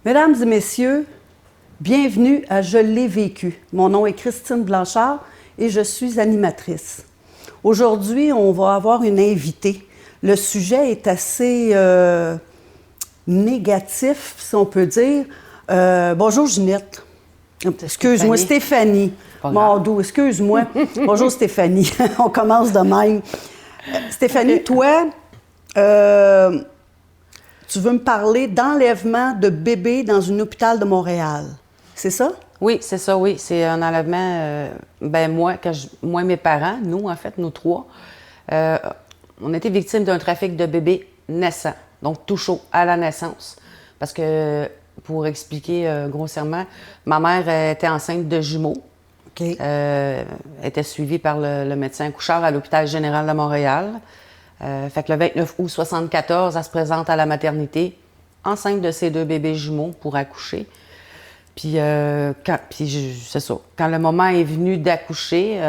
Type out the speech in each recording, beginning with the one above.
Mesdames et messieurs, bienvenue à Je l'ai vécu. Mon nom est Christine Blanchard et je suis animatrice. Aujourd'hui, on va avoir une invitée. Le sujet est assez négatif, si on peut dire. Bonjour Ginette. Excuse-moi, Stéphanie. Mordou, excuse-moi. Bonjour Stéphanie. On commence de même. Stéphanie, toi, tu veux me parler d'enlèvement de bébés dans un hôpital de Montréal. C'est ça? Oui, c'est ça, oui. C'est un enlèvement. Moi, et mes parents, nous, en fait, nous trois, on a été victimes d'un trafic de bébés naissants, donc tout chaud, à la naissance. Parce que, pour expliquer grossièrement, ma mère était enceinte de jumeaux. OK. Était suivie par le médecin accoucheur à l'hôpital général de Montréal. Fait que le 29 août 1974, elle se présente à la maternité, enceinte de ses 2 bébés jumeaux pour accoucher. Puis, c'est ça. Quand le moment est venu d'accoucher,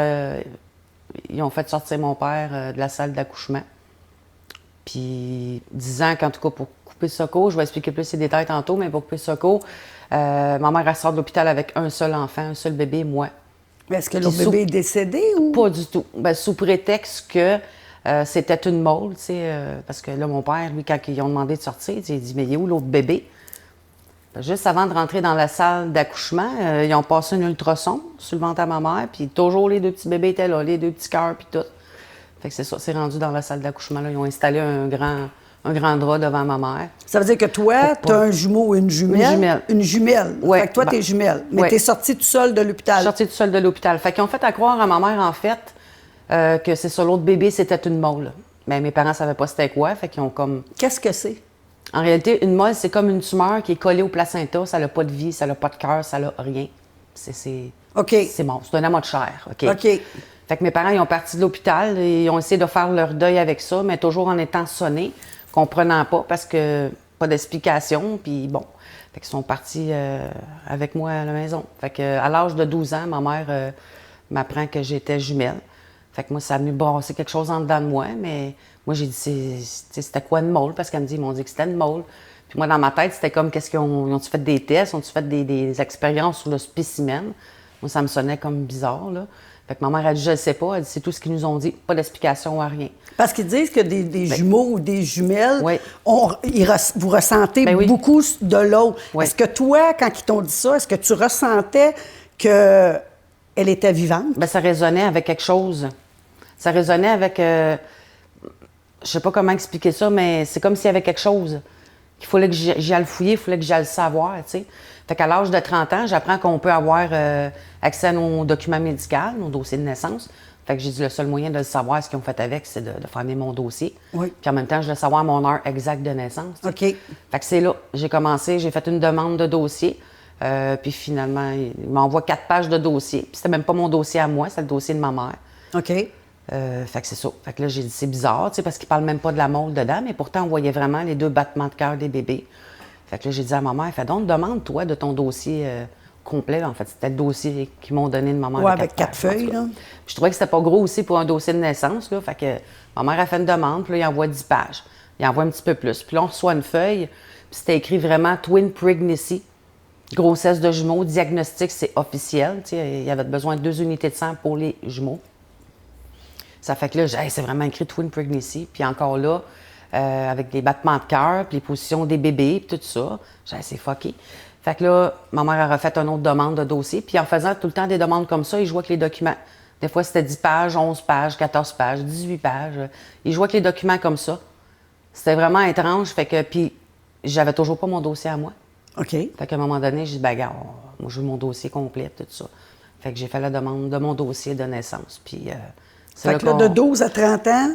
ils ont fait sortir mon père de la salle d'accouchement. Puis, disant qu'en tout cas, pour couper ce cours, je vais expliquer plus ces détails tantôt, mais pour couper ce cours, ma mère, elle sort de l'hôpital avec un seul enfant, un seul bébé, moi. Mais est-ce que le bébé est décédé ou? Pas du tout. Sous prétexte que c'était une mole, tu sais, parce que là, mon père, lui, quand ils ont demandé de sortir, il a dit « Mais il est où l'autre bébé? » Juste avant de rentrer dans la salle d'accouchement, ils ont passé un ultrason sur le ventre à ma mère, puis toujours les 2 petits bébés étaient là, les 2 petits cœurs, puis tout. Fait que c'est ça, c'est rendu dans la salle d'accouchement, là. Ils ont installé un grand drap devant ma mère. Ça veut dire que toi, tu as un jumeau ou une jumelle? Une jumelle. Une jumelle. Ouais. Fait que toi, t'es jumelle. Mais Ouais. t'es sortie toute seule de l'hôpital. Sortie toute seule de l'hôpital. Fait qu'ils ont fait à croire à ma mère, en fait, que c'est ça, l'autre bébé, c'était une mole. Mais mes parents savaient pas c'était quoi, fait qu'ils ont comme... Qu'est-ce que c'est? En réalité, une mole, c'est comme une tumeur qui est collée au placenta. Ça n'a pas de vie, ça n'a pas de cœur, ça n'a rien. OK. C'est bon, c'est un amas de chair. OK. OK. Fait que mes parents, ils ont parti de l'hôpital et ils ont essayé de faire leur deuil avec ça, mais toujours en étant sonnés, comprenant pas, parce que pas d'explication, puis bon. Fait qu'ils sont partis avec moi à la maison. Fait que à l'âge de 12 ans, ma mère m'apprend que j'étais jumelle. Fait que moi, ça a venu brasser quelque chose en dedans de moi, mais moi, j'ai dit, c'était quoi une mole? Parce qu'elle ils m'ont dit que c'était une mole. Puis moi, dans ma tête, c'était comme, ils ont-tu fait des tests? Ont-tu fait des expériences sur le spécimen? Moi, ça me sonnait comme bizarre, là. Fait que ma mère a dit, je ne sais pas. Elle dit, c'est tout ce qu'ils nous ont dit. Pas d'explication à rien. Parce qu'ils disent que des jumeaux ou des jumelles, Oui. vous ressentez Oui. beaucoup de l'autre. Oui. Est-ce que toi, quand ils t'ont dit ça, est-ce que tu ressentais qu'elle était vivante? Ça résonnait avec quelque chose. Ça résonnait avec... je sais pas comment expliquer ça, mais c'est comme s'il y avait quelque chose. Il fallait que j'aille le fouiller, il fallait que j'aille le savoir, tu sais. Fait qu'à l'âge de 30 ans, j'apprends qu'on peut avoir accès à nos documents médicaux, nos dossiers de naissance. Fait que j'ai dit le seul moyen de le savoir, ce qu'ils ont fait avec, c'est de fermer mon dossier. Oui. Puis en même temps, je voulais savoir mon heure exacte de naissance. OK. Fait que c'est là, j'ai commencé, j'ai fait une demande de dossier. Puis finalement, il m'envoie 4 pages de dossier. Puis c'était même pas mon dossier à moi, c'est le dossier de ma mère. OK. Fait que c'est ça. Fait que là, j'ai dit, c'est bizarre, tu sais, parce qu'ils parlent même pas de la mole dedans, mais pourtant, on voyait vraiment les 2 battements de cœur des bébés. Fait que là, j'ai dit à ma mère, donc, demande-toi de ton dossier complet. En fait, c'était le dossier qu'ils m'ont donné de ma mère. Oui, avec 4 feuilles, là. Puis je trouvais que c'était pas gros aussi pour un dossier de naissance, là. Fait que ma mère a fait une demande, puis là, il envoie 10 pages. Il envoie un petit peu plus. Puis là, on reçoit une feuille, puis c'était écrit vraiment Twin Pregnancy. Grossesse de jumeaux, diagnostic, c'est officiel. Tu sais, il y avait besoin de 2 unités de sang pour les jumeaux. Ça fait que là, c'est vraiment écrit Twin Pregnancy. Puis encore là, avec des battements de cœur, puis les positions des bébés, puis tout ça. C'est fucké. Fait que là, ma mère a refait une autre demande de dossier. Puis en faisant tout le temps des demandes comme ça, il jouait avec les documents. Des fois, c'était 10 pages, 11 pages, 14 pages, 18 pages. Il jouait avec les documents comme ça. C'était vraiment étrange. Fait que, puis j'avais toujours pas mon dossier à moi. OK. Fait qu'à un moment donné, j'ai dit, regarde, moi, je veux mon dossier complet, tout ça. Fait que j'ai fait la demande de mon dossier de naissance. Puis... Fait que là, de 12 à 30 ans,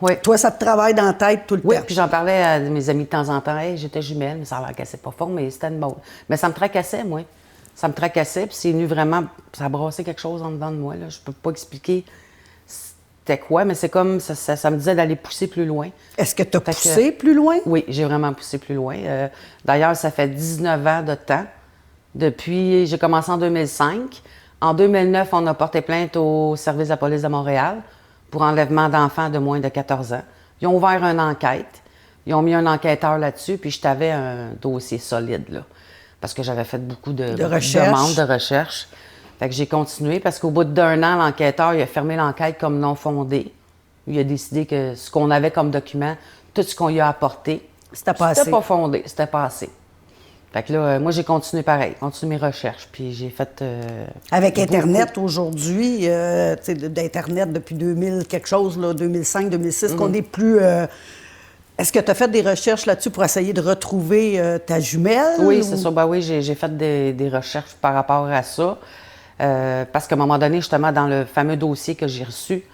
oui. Toi, ça te travaille dans la tête tout le temps. Oui, puis j'en parlais à mes amis de temps en temps. Hey, j'étais jumelle, mais ça ne cassait pas fort, mais c'était une mode. Mais ça me tracassait, moi. Ça me tracassait, puis c'est venu vraiment... Ça a brassé quelque chose en dedans de moi, là. Je peux pas expliquer c'était quoi, mais c'est comme... Ça me disait d'aller pousser plus loin. Est-ce que tu as poussé plus loin? Oui, j'ai vraiment poussé plus loin. D'ailleurs, ça fait 19 ans de temps. Depuis... J'ai commencé en 2005. En 2009, on a porté plainte au service de la police de Montréal pour enlèvement d'enfants de moins de 14 ans. Ils ont ouvert une enquête. Ils ont mis un enquêteur là-dessus, puis je t'avais un dossier solide, là. parce que j'avais fait beaucoup de recherche. demandes de recherche. Fait que j'ai continué parce qu'au bout d'1 an, l'enquêteur, il a fermé l'enquête comme non fondée. Il a décidé que ce qu'on avait comme document, tout ce qu'on lui a apporté, C'était pas assez. c'était pas fondé, c'était pas assez. Fait que là, moi, j'ai continué pareil, continué mes recherches, puis j'ai fait... Avec beaucoup. Internet aujourd'hui, tu sais, d'Internet depuis 2000 quelque chose, là, 2005, 2006, qu'on est plus... Est-ce que tu as fait des recherches là-dessus pour essayer de retrouver ta jumelle? Oui, c'est ça. Ben oui, j'ai fait des recherches par rapport à ça. Parce qu'à un moment donné, justement, dans le fameux dossier que j'ai reçu,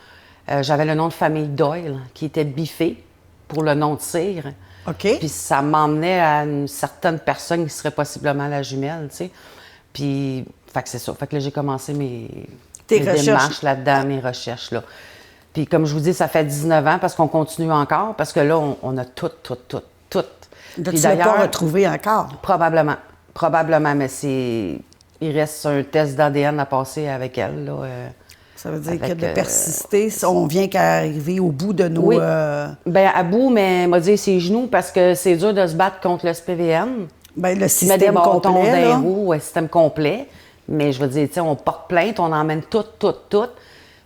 j'avais le nom de famille Doyle qui était biffé pour le nom de cire. OK. Puis ça m'emmenait à une certaine personne qui serait possiblement la jumelle, tu sais. Puis, fait que c'est ça. Fait que là, j'ai commencé mes démarches là-dedans, mes recherches, là. Puis comme je vous dis, ça fait 19 ans parce qu'on continue encore, parce que là, on a tout. Tu l'as pas retrouvé encore? Probablement, mais il reste un test d'ADN à passer avec elle, là. Ça veut dire que de persister, on vient qu'à arriver au bout de nos... Oui. Bien, à bout, mais elle m'a dit ses genoux parce que c'est dur de se battre contre le SPVM. Bien, le Tu mets des système bâtons complet, dans les là. roues, ouais, système complet. Mais je veux dire, tu sais, on porte plainte, on emmène tout.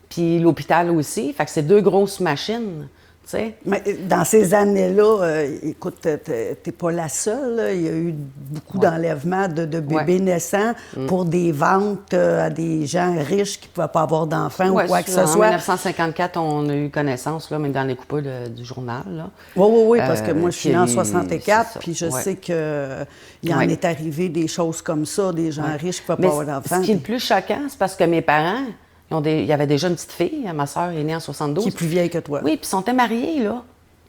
Puis l'hôpital aussi. Fait que c'est 2 grosses machines, tu sais. Mais dans ces années-là, écoute, t'es pas la seule, là. Il y a eu beaucoup d'enlèvements de bébés naissants pour des ventes à des gens riches qui ne pouvaient pas avoir d'enfants ou quoi que ce En soit. 1954, on a eu connaissance, là, mais dans les coupures du journal, là. Oui, parce que moi, je suis née en puis 64, puis je sais qu'il en est arrivé des choses comme ça, des gens riches qui ne pouvaient pas avoir d'enfants. Ce qui est le plus choquant, c'est parce que mes parents, il y avait déjà une petite fille, ma soeur est née en 72. Qui est plus vieille que toi. Oui, puis ils sont mariés, là.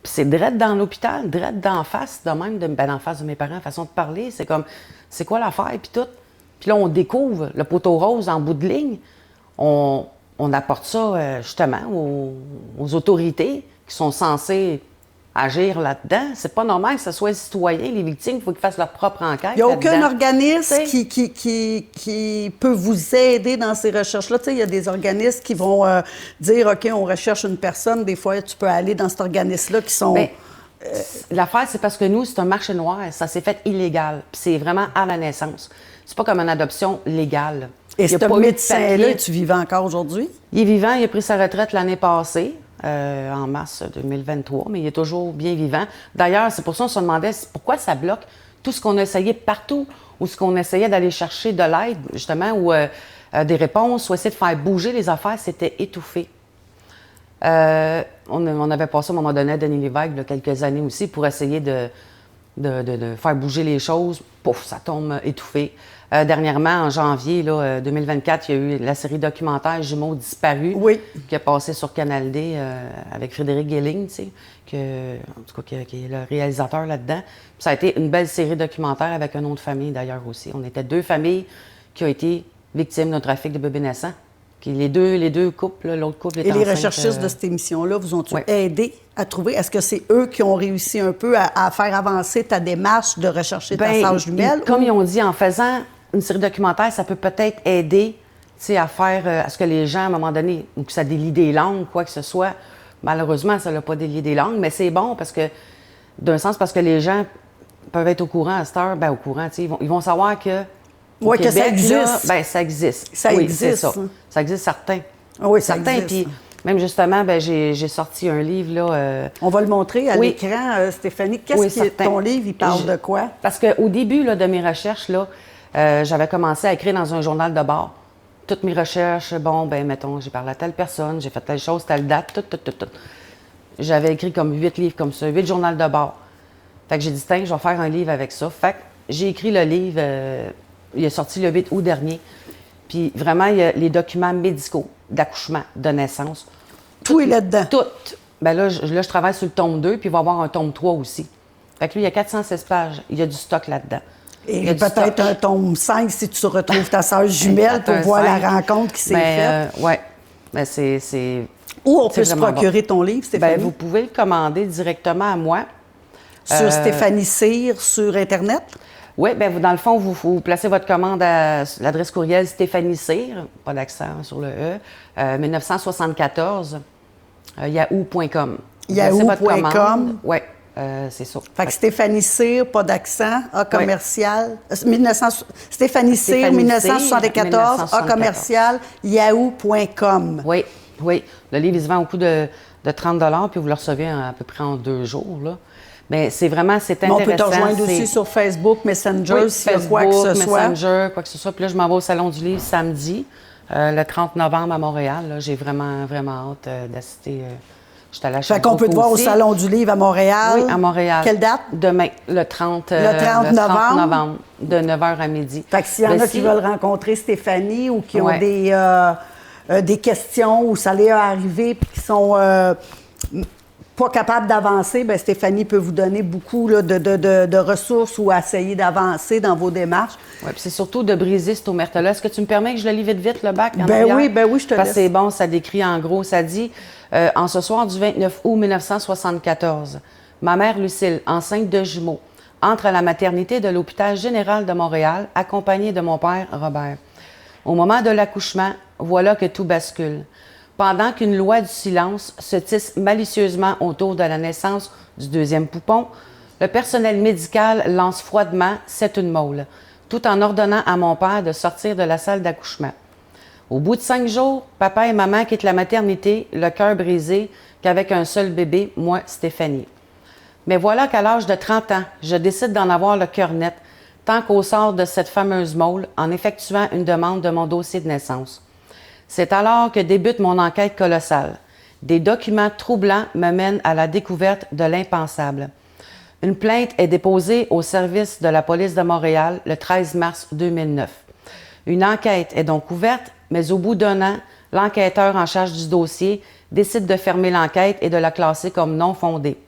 Puis c'est direct dans l'hôpital, direct d'en face, de même, d'en face de mes parents, façon de parler. C'est comme, c'est quoi l'affaire, puis tout. Puis là, on découvre le poteau rose en bout de ligne. On apporte ça, justement, aux autorités qui sont censées agir là-dedans. C'est pas normal que ce soit les citoyens, les victimes, il faut qu'ils fassent leur propre enquête. Il n'y a aucun organisme T'sais. qui peut vous aider dans ces recherches-là. Tu sais, il y a des organismes qui vont dire, OK, on recherche une personne. Des fois, tu peux aller dans cet organisme-là qui sont... Bien, l'affaire, c'est parce que nous, c'est un marché noir. Ça s'est fait illégal. Puis c'est vraiment à la naissance. C'est pas comme une adoption légale. Et Il y a ce pas eu de médecin-là, papier. tu vivais encore aujourd'hui? Il est vivant, il a pris sa retraite l'année passée, en mars 2023, mais il est toujours bien vivant. D'ailleurs, c'est pour ça qu'on se demandait pourquoi ça bloque tout ce qu'on a essayé partout, ou ce qu'on essayait d'aller chercher de l'aide, justement, ou des réponses, ou essayer de faire bouger les affaires, c'était étouffé. On avait passé à un moment donné à Denis Lévesque, il y a quelques années aussi, pour essayer de faire bouger les choses. Pouf, ça tombe étouffé. Dernièrement, en janvier 2024, il y a eu la série documentaire Jumeaux disparus qui a passé sur Canal D avec Frédéric Guéling, tu sais, en tout cas, qui est le réalisateur là-dedans. Puis ça a été une belle série documentaire avec un nom de famille d'ailleurs aussi. On était 2 familles qui ont été victimes d'un trafic de bébés naissants. Puis les deux couples, l'autre couple est enceinte. Et les recherchistes de cette émission-là vous ont-ils aidé à trouver? Est-ce que c'est eux qui ont réussi un peu à faire avancer ta démarche de rechercher ta sœur jumelle? Comme ils ont dit, en faisant une série documentaire, ça peut peut-être aider à faire à ce que les gens, à un moment donné, ou que ça délie des langues, quoi que ce soit. Malheureusement, ça n'a pas délié des langues, mais c'est bon parce que, d'un sens, parce que les gens peuvent être au courant à cette heure, bien au courant, ils vont savoir que. Oui, que ça existe. Là, ben, ça existe. Ça oui, existe. C'est ça. Ça existe certains. Oui, ça certains. existe. Puis même justement, ben, j'ai sorti un livre. Là, On va le montrer à l'écran, Stéphanie. Ton livre, il parle de quoi? Parce qu'au début là, de mes recherches, là, j'avais commencé à écrire dans un journal de bord. Toutes mes recherches, bon, ben mettons, j'ai parlé à telle personne, j'ai fait telle chose, telle date, tout. J'avais écrit comme 8 livres comme ça, 8 journaux de bord. Fait que j'ai dit, tiens, je vais faire un livre avec ça. Fait que j'ai écrit le livre, il est sorti le 8 août dernier. Puis vraiment, il y a les documents médicaux d'accouchement, de naissance. Tout est là-dedans. Tout. Ben là, je travaille sur le tome 2, puis il va y avoir un tome 3 aussi. Fait que lui, il y a 416 pages. Il y a du stock là-dedans. Et peut-être un tome 5 si tu retrouves ta sœur jumelle pour voir la rencontre qui s'est faite. Oui. Ben c'est Où on peut se procurer ton livre, Stéphanie? Ben, vous pouvez le commander directement à moi. Sur Stéphanie Cyr, sur Internet? Oui, bien, dans le fond, vous placez votre commande à l'adresse courriel Stéphanie Cyr, pas d'accent sur le E, 1974, yahoo.com. Yahoo.com. Oui. c'est ça. Fait que Stéphanie Cyr, pas d'accent, A commercial. 1900, Stéphanie Cyr, 1974, A commercial, yahoo.com. Oui, oui. Le livre, il se vend au coût de 30 puis vous le recevez à peu près en 2 jours, là. Mais c'est intéressant. On peut te rejoindre aussi sur Facebook, Messenger, s'il y a quoi que ce soit. Messenger, quoi que ce soit. Puis là, je m'en vais au Salon du Livre samedi, le 30 novembre à Montréal. Là. J'ai vraiment, vraiment hâte d'assister. J'étais allée à Sherbrooke. Fait qu'on peut te voir au Salon du Livre à Montréal. Oui, à Montréal. Quelle date? Demain, le 30 novembre, de 9h à midi. Fait que s'il y en a qui veulent rencontrer Stéphanie ou qui ont des questions où ça leur est arrivé puis qui sont pas capables d'avancer, bien, Stéphanie peut vous donner beaucoup là, de ressources ou essayer d'avancer dans vos démarches. Oui, puis c'est surtout de briser cette omerta-là. Est-ce que tu me permets que je le lis vite, le bac? Ben oui, je te laisse. Parce que c'est bon, ça décrit en gros, ça dit en ce soir du 29 août 1974, ma mère Lucille, enceinte de jumeaux, entre à la maternité de l'hôpital général de Montréal, accompagnée de mon père Robert. Au moment de l'accouchement, voilà que tout bascule. Pendant qu'une loi du silence se tisse malicieusement autour de la naissance du deuxième poupon, le personnel médical lance froidement « c'est une mole », tout en ordonnant à mon père de sortir de la salle d'accouchement. Au bout de 5 jours, papa et maman quittent la maternité, le cœur brisé, qu'avec un seul bébé, moi, Stéphanie. Mais voilà qu'à l'âge de 30 ans, je décide d'en avoir le cœur net, tant qu'au sort de cette fameuse mole, en effectuant une demande de mon dossier de naissance. C'est alors que débute mon enquête colossale. Des documents troublants me mènent à la découverte de l'impensable. Une plainte est déposée au service de la police de Montréal le 13 mars 2009. Une enquête est donc ouverte, mais au bout d'1 an, l'enquêteur en charge du dossier décide de fermer l'enquête et de la classer comme non fondée.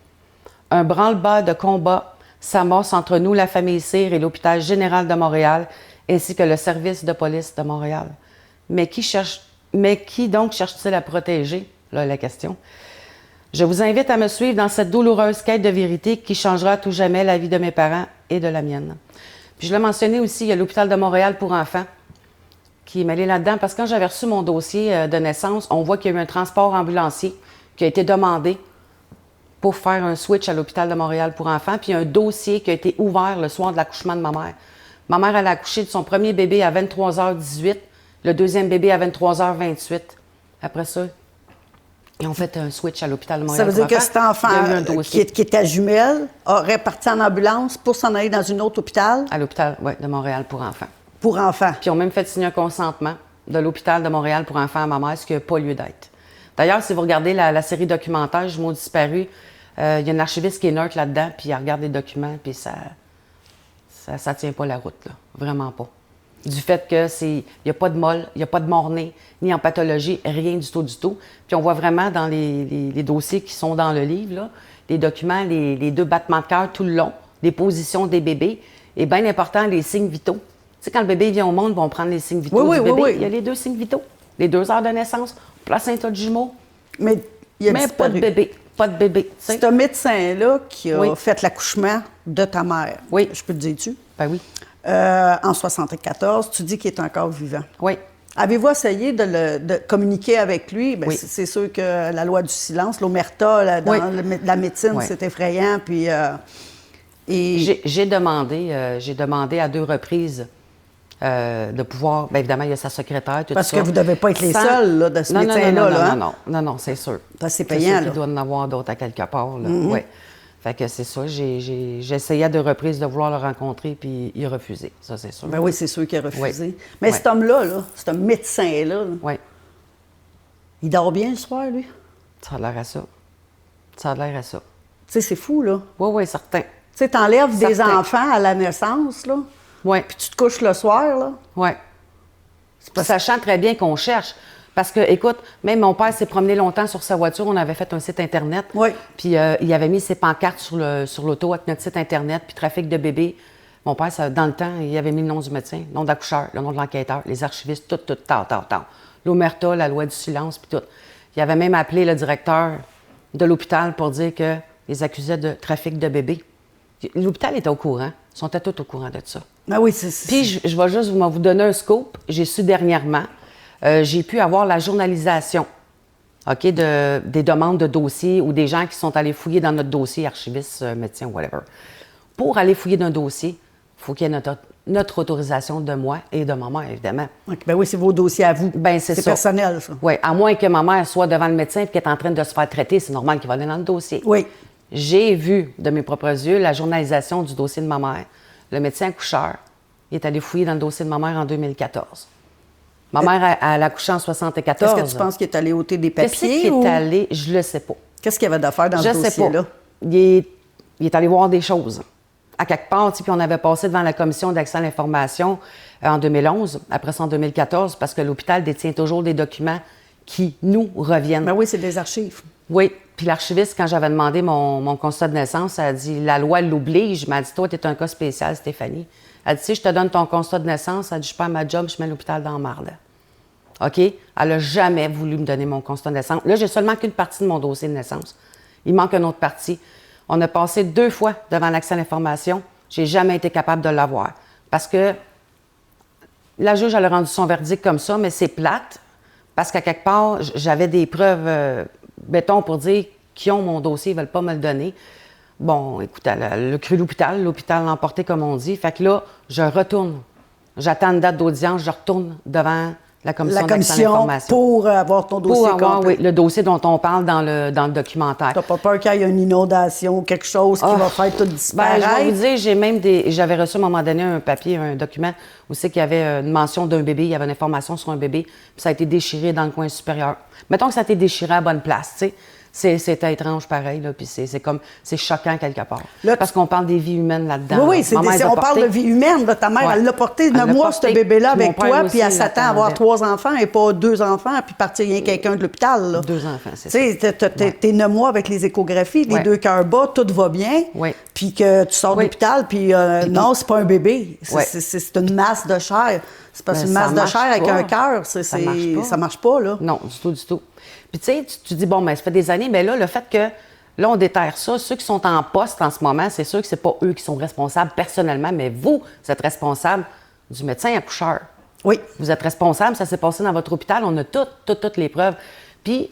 Un branle-bas de combat s'amorce entre nous, la famille Cyr et l'hôpital général de Montréal, ainsi que le service de police de Montréal. Mais qui donc cherche-t-il à protéger? Là, la question. Je vous invite à me suivre dans cette douloureuse quête de vérité qui changera à tout jamais la vie de mes parents et de la mienne. Puis je l'ai mentionné aussi, il y a l'hôpital de Montréal pour enfants qui est mêlé là-dedans parce que quand j'avais reçu mon dossier de naissance, on voit qu'il y a eu un transport ambulancier qui a été demandé pour faire un switch à l'hôpital de Montréal pour enfants, puis il y a un dossier qui a été ouvert le soir de l'accouchement de ma mère. Ma mère, elle a accouché de son premier bébé à 23h18, le deuxième bébé à 23h28. Après ça, ils ont fait un switch à l'hôpital de Montréal. Ça veut dire que cet enfant qui était jumelle aurait parti en ambulance pour s'en aller dans un autre hôpital? À l'hôpital, oui, de Montréal pour enfants. Pour enfants. Puis ils ont même fait signer un consentement de l'hôpital de Montréal pour enfants à ma mère, ce qui n'a pas lieu d'être. D'ailleurs, si vous regardez la série documentaire « Jumeaux disparus », il y a une archiviste qui est neutre là-dedans, puis elle regarde les documents, puis ça tient pas la route, là. Vraiment pas. Du fait que il n'y a pas de molle, il n'y a pas de mort-né, ni en pathologie, rien du tout, du tout. Puis on voit vraiment dans les dossiers qui sont dans le livre, là, les documents, les 2 battements de cœur tout le long, les positions des bébés, et bien important, les signes vitaux. Tu sais, quand le bébé vient au monde, ils vont prendre les signes vitaux du bébé. Il y a les 2 signes vitaux, les 2 heures de naissance, placenta de jumeaux. Mais pas de bébé. Pas de bébé. T'sais. C'est un médecin-là qui a fait l'accouchement de ta mère. Oui. Je peux te dire-tu? Ben oui. En 1974, tu dis qu'il est encore vivant. Oui. Avez-vous essayé de communiquer avec lui? Bien, oui. C'est sûr que la loi du silence, l'omerta, dans la médecine, c'est effrayant. Puis, J'ai demandé à 2 reprises de pouvoir... Bien évidemment, il y a sa secrétaire, tout parce ça. Que vous ne devez pas être les seuls là, de ce médecin-là. Non, c'est sûr. C'est payant. Il doit en avoir d'autres à quelque part. Oui. Fait que c'est ça. J'ai essayé à 2 reprises de vouloir le rencontrer, puis il a refusé. Ça, c'est sûr. Ben oui, c'est sûr qu'il a refusé. Oui. Mais cet homme-là, ce médecin-là, il dort bien le soir, lui? Ça a l'air à ça. Ça a l'air à ça. Tu sais, c'est fou, là. Oui, certain. Tu sais, t'enlèves des enfants à la naissance, là. Oui. Puis tu te couches le soir, là. Oui. Sachant très bien qu'on cherche. Parce que, écoute, même mon père s'est promené longtemps sur sa voiture. On avait fait un site Internet. Oui. Puis il avait mis ses pancartes sur l'auto avec notre site Internet, puis trafic de bébés. Mon père, dans le temps, il avait mis le nom du médecin, le nom d'accoucheur, le nom de l'enquêteur, les archivistes, tout, tant. L'omerta, la loi du silence, puis tout. Il avait même appelé le directeur de l'hôpital pour dire qu'ils accusaient de trafic de bébés. L'hôpital était au courant. Ils sont tous au courant de ça. Ah oui, Puis je vais juste vous donner un scoop. J'ai su dernièrement, j'ai pu avoir la journalisation OK, des demandes de dossiers ou des gens qui sont allés fouiller dans notre dossier, archiviste, médecin, whatever. Pour aller fouiller d'un dossier, il faut qu'il y ait notre autorisation de moi et de ma mère, évidemment. OK, ben oui, c'est vos dossiers à vous. Ben, c'est ça. Personnel, ça. Oui, à moins que ma mère soit devant le médecin et qu'elle est en train de se faire traiter, c'est normal qu'il va aller dans le dossier. Oui. J'ai vu de mes propres yeux la journalisation du dossier de ma mère. Le médecin accoucheur il est allé fouiller dans le dossier de ma mère en 2014. Ma mère, elle a accouché en 1974. Est-ce que tu penses qu'il est allé ôter des papiers? Qu'est-ce qu'il est allé? Je le sais pas. Qu'est-ce qu'il y avait d'affaires dans ce dossier-là? Il est allé voir des choses. À quelque part, puis on avait passé devant la commission d'accès à l'information en 2011, après ça en 2014, parce que l'hôpital détient toujours des documents qui nous reviennent. Ben oui, c'est des archives. Oui, puis l'archiviste, quand j'avais demandé mon constat de naissance, elle a dit « La loi l'oblige ». Elle m'a dit « Toi, tu es un cas spécial, Stéphanie ». Elle dit « Si je te donne ton constat de naissance, elle dit « Je perds ma job, je mets l'hôpital dans la marde ». OK? Elle n'a jamais voulu me donner mon constat de naissance. Là, j'ai seulement qu'une partie de mon dossier de naissance. Il manque une autre partie. On a passé 2 fois devant l'accès à l'information. J'ai jamais été capable de l'avoir. Parce que la juge, elle a rendu son verdict comme ça, mais c'est plate. Parce qu'à quelque part, j'avais des preuves, béton, pour dire qui ont mon dossier, ils ne veulent pas me le donner. Bon, écoute, elle a cru l'hôpital l'a emporté, comme on dit. Fait que là, je retourne. J'attends une date d'audience, je retourne devant la commission d'accès à l'information. Pour avoir ton dossier pour avoir, complet. Oui, le dossier dont on parle dans le documentaire. T'as pas peur qu'il y ait une inondation ou quelque chose qui va faire tout disparaître? Ben, je vais vous dire, j'avais reçu à un moment donné un papier, un document où c'est qu'il y avait une mention d'un bébé, il y avait une information sur un bébé, puis ça a été déchiré dans le coin supérieur. Mettons que ça a été déchiré à la bonne place, tu sais. C'était étrange pareil, là, puis c'est choquant quelque part. Là, parce qu'on parle des vies humaines là-dedans. Oui, on parle de vie humaine. Là, ta mère, elle l'a porté 9 mois, ce bébé-là, avec toi, puis elle s'attend à avoir 3 enfants et pas 2 enfants, puis partir rien quelqu'un de l'hôpital. Là. 2 enfants, c'est ça. Tu sais, t'es 9 mois avec les échographies, les 2 cœurs bas, tout va bien, puis que tu sors de l'hôpital, puis non, c'est pas un bébé, c'est une masse de chair. C'est parce qu'une masse de chair avec un cœur, ça marche pas, là. Non, du tout, du tout. Puis tu sais, tu dis, bon, mais ça fait des années, mais là, le fait que, là, on déterre ça, ceux qui sont en poste en ce moment, c'est sûr que c'est pas eux qui sont responsables personnellement, mais vous êtes responsable du médecin accoucheur. Oui. Vous êtes responsable, ça s'est passé dans votre hôpital, on a toutes les preuves. Puis,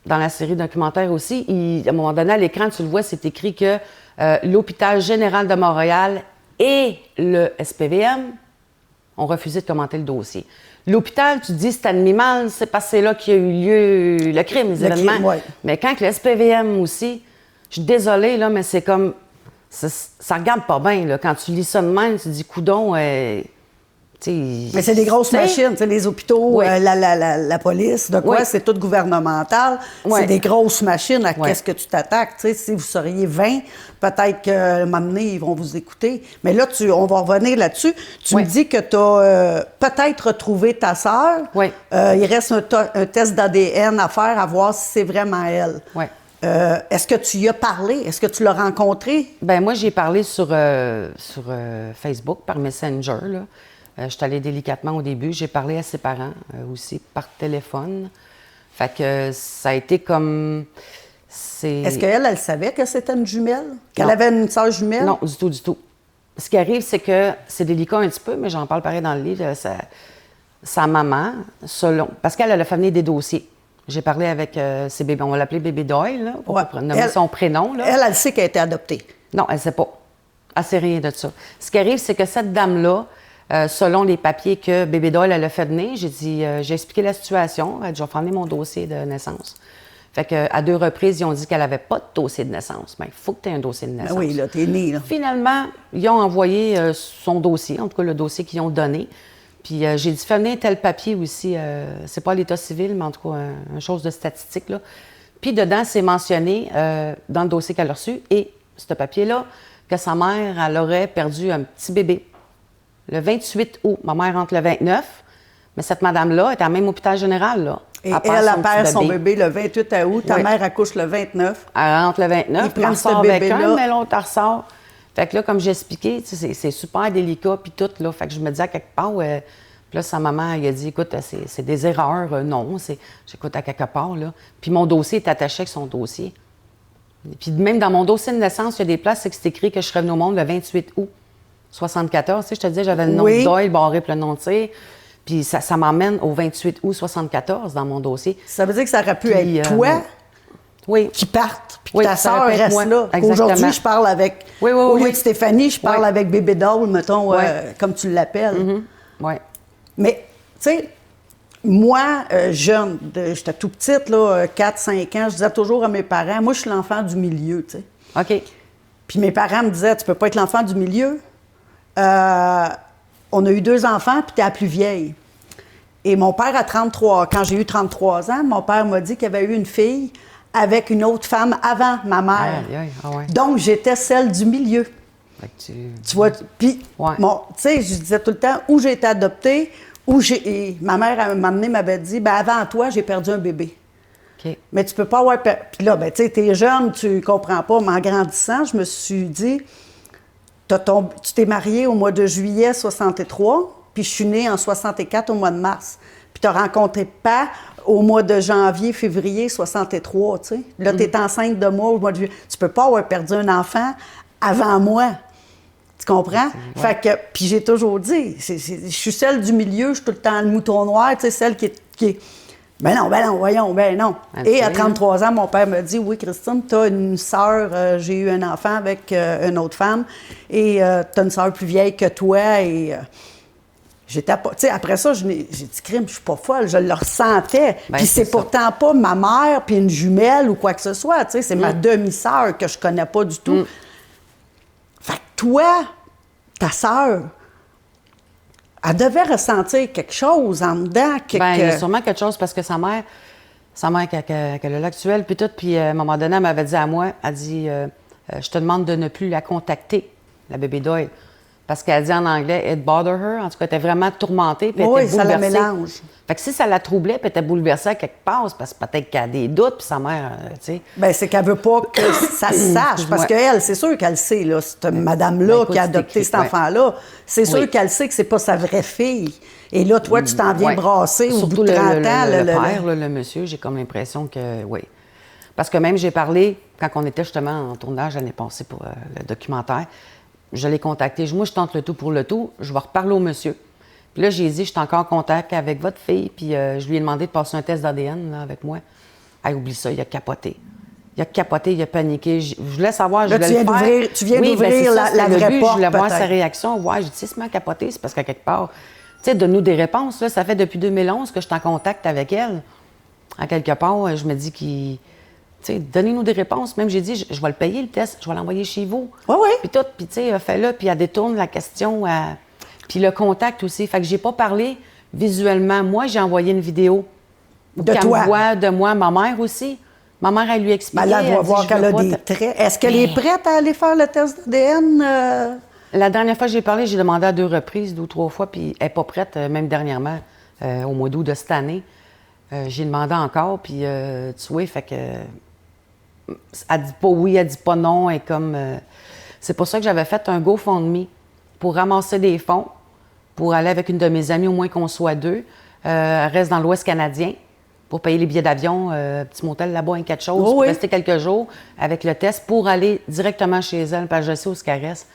dans la série documentaire aussi, à un moment donné, à l'écran, tu le vois, c'est écrit que l'Hôpital général de Montréal et le SPVM ont refusé de commenter le dossier. L'hôpital, tu te dis, c'est à demi-mal, c'est parce que c'est là qu'il y a eu lieu le crime, les événements. Crime, Mais quand le SPVM aussi, je suis désolée, là, mais c'est comme... Ça regarde pas bien, là. Quand tu lis ça de même, tu te dis, coudon, mais c'est des grosses machines, les hôpitaux, la police, de quoi, c'est tout gouvernemental. C'est des grosses machines à qu'est-ce que tu t'attaques. Si vous seriez 20, peut-être qu'à un moment donné, ils vont vous écouter. Mais là, on va revenir là-dessus. Tu me dis que tu as peut-être retrouvé ta sœur. Il reste un test d'ADN à faire, à voir si c'est vraiment elle. Est-ce que tu y as parlé? Est-ce que tu l'as rencontré? Bien, moi, j'ai parlé sur Facebook, par Messenger, là. Je suis allée délicatement au début. J'ai parlé à ses parents aussi par téléphone. Fait que ça a été comme... Est-ce qu'elle, elle savait que c'était une jumelle? Qu'elle avait une sœur jumelle? Non, du tout, du tout. Ce qui arrive, c'est que c'est délicat un petit peu, mais j'en parle pareil dans le livre. Sa maman, parce qu'elle a fait venir des dossiers. J'ai parlé avec ses bébés. On va l'appeler bébé Doyle, là, pour nommer son prénom. Là. Elle sait qu'elle a été adoptée. Non, elle ne sait pas. Elle ne sait rien de ça. Ce qui arrive, c'est que cette dame-là, selon les papiers que bébé Doyle elle a fait venir, j'ai expliqué la situation. Elle a dit, je vais prendre mon dossier de naissance. Fait qu'à 2 reprises, ils ont dit qu'elle n'avait pas de dossier de naissance. Bien, il faut que tu aies un dossier de naissance. Ben oui, là, t'es née, là. Finalement, ils ont envoyé son dossier, en tout cas le dossier qu'ils ont donné. Puis j'ai dit, fais venir tel papier aussi. C'est pas l'état civil, mais en tout cas, une chose de statistique, là. Puis dedans, c'est mentionné dans le dossier qu'elle a reçu, et ce papier-là, que sa mère, elle aurait perdu un petit bébé. Le 28 août, ma mère rentre le 29, mais cette madame-là est à même hôpital général, là. Et elle perd son bébé le 28 août, ta mère accouche le 29. Elle rentre le 29, puis elle ressort avec un, mais l'autre, elle ressort. Fait que là, comme j'ai expliqué, c'est super délicat, puis tout, là. Fait que je me disais à quelque part, puis là, sa maman, elle a dit, écoute, c'est des erreurs, non, j'écoute à quelque part, là. Puis mon dossier est attaché avec son dossier. Puis même dans mon dossier de naissance, il y a des places, c'est écrit que je serais venue au monde le 28 août 74. Tu sais, je te disais, j'avais le nom de Doyle barré, puis le nom de Cyr. Puis ça m'emmène au 28 août 74 dans mon dossier. Ça veut dire que ça aurait pu Puis, être toi oui. qui parte, puis Oui, ta ça sœur aurait pu être reste moi. là. Exactement. Aujourd'hui, je parle avec, Oui, oui, au lieu oui. de Stéphanie, je parle Oui. avec Bébé Doll, mettons, Oui. comme tu l'appelles. Oui. Mais, tu sais, moi, jeune, j'étais tout petite, là, 4-5 ans, je disais toujours à mes parents, moi, je suis l'enfant du milieu, tu sais. OK. Puis mes parents me disaient, tu peux pas être l'enfant du milieu. On a eu 2 enfants, puis t'es la plus vieille. Et mon père, quand j'ai eu 33 ans, mon père m'a dit qu'il avait eu une fille avec une autre femme avant ma mère. Aïe, aïe, ah ouais. Donc, j'étais celle du milieu. Fait que Tu vois, puis, Ouais. tu sais, je disais tout le temps où j'ai été adoptée, et ma mère, à un moment donné, m'avait dit, ben avant toi, j'ai perdu un bébé. OK. Mais tu peux pas avoir... Puis là, ben tu sais, t'es jeune, tu comprends pas, mais en grandissant, je me suis dit, tu t'es mariée au mois de juillet 63, puis je suis née en 64 au mois de mars. Puis t'as rencontré pas au mois de janvier, février 63, tu sais. Là, t'es enceinte de moi au mois de juillet. Tu peux pas avoir perdu un enfant avant moi. Tu comprends? Fait que, puis j'ai toujours dit, je suis celle du milieu, je suis tout le temps le mouton noir, tu sais, celle qui est ben non, voyons, ben non. Et à 33 ans, mon père me dit, oui, Christine, tu as une sœur, j'ai eu un enfant avec une autre femme, et tu as une sœur plus vieille que toi, et j'étais pas... Tu sais, après ça, j'ai dit, crime, je suis pas folle, je le ressentais. Ben, Puis c'est c'est pourtant pas ma mère, puis une jumelle ou quoi que ce soit, tu sais, c'est ma demi-sœur que je connais pas du tout. Fait que toi, ta sœur, elle devait ressentir quelque chose en dedans. Ben, il y a sûrement quelque chose parce que sa mère qu'elle a l'actuelle, puis tout, puis à un moment donné, elle m'avait dit à moi, elle dit, je te demande de ne plus la contacter, la bébé Doyle. Parce qu'elle dit en anglais, it bother her. En tout cas, elle était vraiment tourmentée, puis elle Oui, était ça bouleversée. la mélange. Fait que si ça la troublait, puis elle était bouleversée à quelque part, c'est parce que peut-être qu'elle a des doutes, puis sa mère, tu sais. Bien, c'est qu'elle veut pas que ça se sache. Parce qu'elle, c'est sûr qu'elle sait, là, cette madame-là écoute, qui a c'est adopté écrit, cet enfant-là, c'est sûr Oui. qu'elle sait que c'est pas sa vraie fille. Et là, toi, tu t'en viens Ouais. brasser au Surtout bout de 30 ans. le père, là, le monsieur, j'ai comme l'impression que, oui. Parce que même j'ai parlé, quand on était justement en tournage l'année passée pour le documentaire, je l'ai contacté. Moi, je tente le tout pour le tout. Je vais reparler au monsieur. Puis là, j'ai dit, je suis encore en contact avec votre fille. Puis je lui ai demandé de passer un test d'ADN là, avec moi. Ah, oublie ça, il a capoté. Il a capoté, il a paniqué. Je voulais savoir, je Là, voulais le faire. tu viens Oui, d'ouvrir ben, c'est ça, la c'était le vraie but. porte, Je voulais voir sa peut-être. réaction. Ouais, j'ai dit, si c'est m'a capoté, c'est parce qu'à quelque part, tu sais, donne-nous des réponses. Là, ça fait depuis 2011 que je suis en contact avec elle. À quelque part, je me dis qu'il... Tu sais, donnez-nous des réponses. Même, j'ai dit, je vais le payer, le test. Je vais l'envoyer chez vous. Oui, oui. Puis tout, puis tu sais, fais-le, puis elle détourne la question à... Puis le contact aussi. Fait que j'ai pas parlé visuellement. Moi, j'ai envoyé une vidéo. De qu'elle toi. me voit de moi, ma mère aussi. Ma mère, elle lui expliqué. Ben là, elle doit dit, voir je qu'elle veux a pas des traits. Est-ce qu'elle est prête à aller faire le test d'ADN? La dernière fois que j'ai parlé, j'ai demandé à 2 reprises, 2 ou 3 fois, puis elle n'est pas prête, même dernièrement, au mois d'août de cette année. J'ai demandé encore, puis tu vois, fait que... Elle dit pas oui, elle dit pas non, et comme... c'est pour ça que j'avais fait un GoFundMe pour ramasser des fonds, pour aller avec une de mes amies, au moins qu'on soit 2. Elle reste dans l'Ouest canadien, pour payer les billets d'avion, petit motel là-bas, un quelque chose, Oh pour oui. rester quelques jours avec le test, pour aller directement chez elle, parce que je sais où elle reste.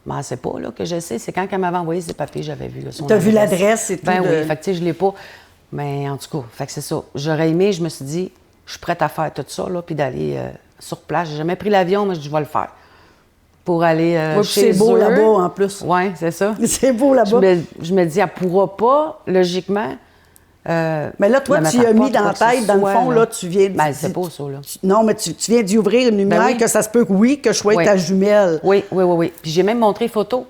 Mais c'est pas là que je sais, c'est quand elle m'avait envoyé ses papiers, j'avais vu là, son T'as vu adresse. l'adresse et tout Ben de- oui, fait que tu sais, je l'ai pas. Mais en tout cas, fait que c'est ça. J'aurais aimé, je me suis dit, je suis prête à faire tout ça, là, puis d'aller sur place. J'ai jamais pris l'avion, mais je dis, je vais le faire. Pour aller Oui, puis chez c'est beau eux. là-bas, en plus. Oui, c'est ça. C'est beau là-bas. Je me dis, elle pourra pas, logiquement. Mais là, toi, me tu mettre y as à mis porte, dans quoi la que ce tête, dans le soit, fond, là, tu viens de... Ben, c'est pas ça, là. Non, mais tu viens d'y ouvrir une lumière oui. que ça se peut que oui, que je sois Oui. ta jumelle. Oui. Puis j'ai même montré photo.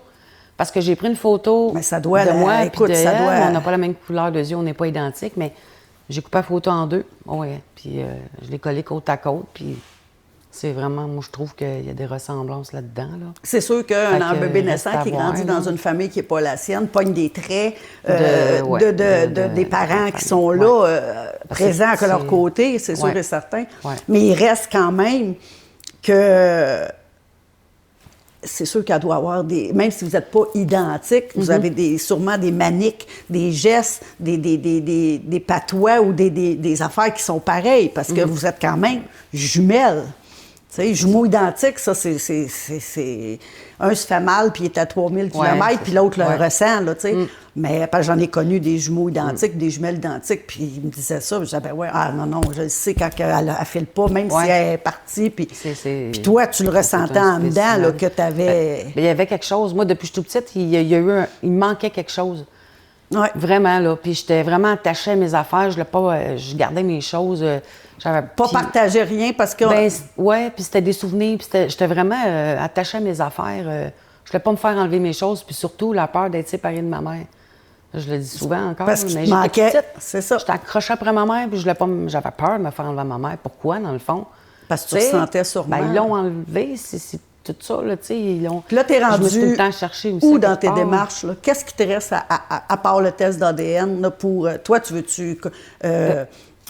Parce que j'ai pris une photo Mais ça doit, de là, moi écoute, puis de ça elle. doit- On n'a pas la même couleur de yeux, on n'est pas identiques, mais j'ai coupé la photo en 2. Oui, puis je l'ai collé côte à côte, puis c'est vraiment, moi, je trouve qu'il y a des ressemblances là-dedans, là. C'est sûr qu'un Fait que bébé reste naissant à qui voir, grandit là. dans une famille qui n'est pas la sienne pogne des traits De des parents qui sont ouais. là, Parce que présents à leur c'est- côté, c'est sûr ouais. et certain. Ouais. Mais il reste quand même que c'est sûr qu'elle doit avoir des... Même si vous n'êtes pas identiques, Mm-hmm. vous avez sûrement des maniques, des gestes, des patois ou des affaires qui sont pareilles parce Mm-hmm. que vous êtes quand même jumelles. Tu sais, jumeaux identiques, ça, c'est... Un se fait mal, puis il est à 3000 km, puis l'autre le ressent, là, tu sais. Mais j'en ai connu des jumeaux identiques, des jumelles identiques, puis il me disait ça, je disais, ben ouais, ah non, je le sais, quand elle file pas, même si elle est partie, puis toi, tu le ressentais en dedans, là, que tu avais... Il y avait quelque chose. Moi, depuis que je suis toute petite, il me manquait quelque chose. Ouais. Vraiment, là. Puis j'étais vraiment attachée à mes affaires. Je gardais mes choses. Pas partager rien parce que... Oui, puis c'était des souvenirs. Puis j'étais vraiment attachée à mes affaires. Je voulais pas me faire enlever mes choses. Puis surtout, la peur d'être séparée de ma mère. Je le dis souvent encore. Parce que mais tu manquais, c'est ça. J'étais accrochée après ma mère, puis j'avais peur de me faire enlever ma mère. Pourquoi, dans le fond? Parce que tu ressentais sûrement. Ils l'ont enlevé, c'est tout ça, là, tu sais. Puis là, t'es rendu je me suis tout le temps chercher aussi. Où dans tes démarches, là? Qu'est-ce qui te reste à part le test d'ADN, là, pour... toi, tu veux-tu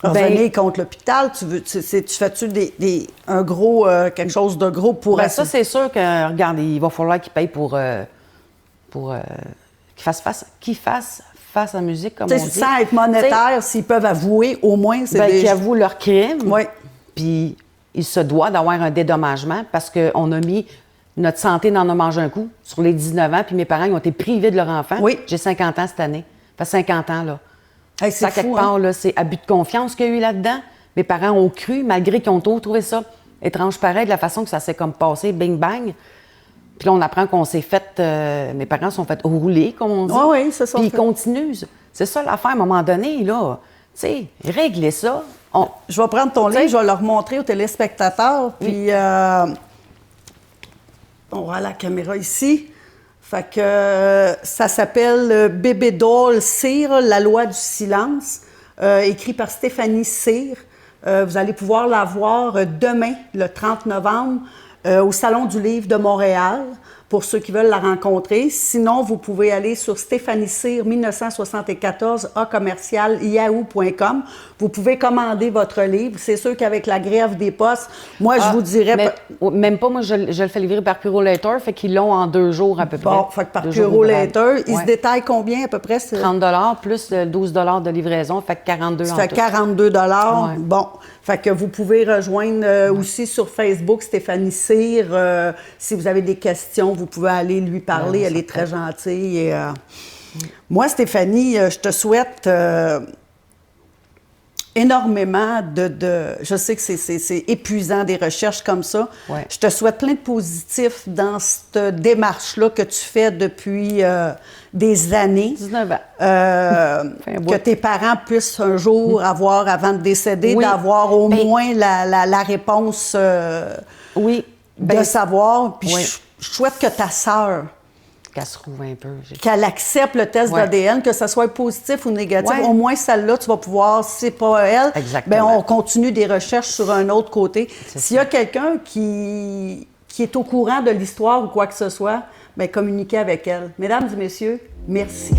revenir contre l'hôpital? Tu fais-tu un gros... quelque chose de gros pour... Ça, c'est sûr que, regarde, il va falloir qu'ils payent pour qu'ils fassent face à la musique, comme on dit. Sans être monétaire, s'ils peuvent avouer, au moins, c'est qu'ils avouent leur crime. Oui. Puis il se doit d'avoir un dédommagement parce qu'on a mis notre santé dans a mangé un coup sur les 19 ans, puis mes parents ils ont été privés de leur enfant. Oui. J'ai 50 ans cette année. Ça fait 50 ans, là. Hey, c'est ça, fou, quelque part, là, c'est abus de confiance qu'il y a eu là-dedans. Mes parents ont cru, malgré qu'ils ont trouvé ça étrange pareil, de la façon que ça s'est comme passé, bing bang. Puis là, on apprend qu'on s'est fait... mes parents se sont fait rouler, comme on dit. Oui, c'est ça. Puis ils continuent. C'est ça l'affaire, à un moment donné, là. Tu sais, régler ça. Je vais prendre ton livre, je vais le remontrer aux téléspectateurs. Puis, on voit la caméra ici. Fait que ça s'appelle Bébé Doll Cyr, la loi du silence, écrit par Stéphanie Cyr. Vous allez pouvoir la voir demain, le 30 novembre, au Salon du Livre de Montréal, pour ceux qui veulent la rencontrer. Sinon, vous pouvez aller sur Stéphanie Cyr 1974 @yahoo.com. Vous pouvez commander votre livre. C'est sûr qu'avec la grève des postes, moi, je vous dirais... Même pas, moi, je le fais livrer par Purolator, fait qu'ils l'ont en 2 jours à peu près. Bon, fait que par Purolator, il se détaille combien à peu près? 30 plus 12 de livraison, fait que 42 Ça fait 42 Bon, fait que vous pouvez rejoindre aussi sur Facebook Stéphanie Cyr. Si vous avez des questions, vous pouvez aller lui parler. Elle est très gentille. Et, moi, Stéphanie, je te souhaite énormément je sais que c'est épuisant, des recherches comme ça. Ouais. Je te souhaite plein de positifs dans cette démarche-là que tu fais depuis des années. 19 ans. Que tes parents puissent un jour avoir, avant de décéder, d'avoir au moins la réponse de savoir. Puis je souhaite que ta sœur... Qu'elle se trouve un peu. Qu'elle accepte le test d'ADN, que ce soit positif ou négatif. Au moins, celle-là, tu vas pouvoir, si c'est pas elle, bien, on continue des recherches sur un autre côté. S'il y a quelqu'un qui est au courant de l'histoire ou quoi que ce soit, bien, communiquez avec elle. Mesdames et messieurs, merci.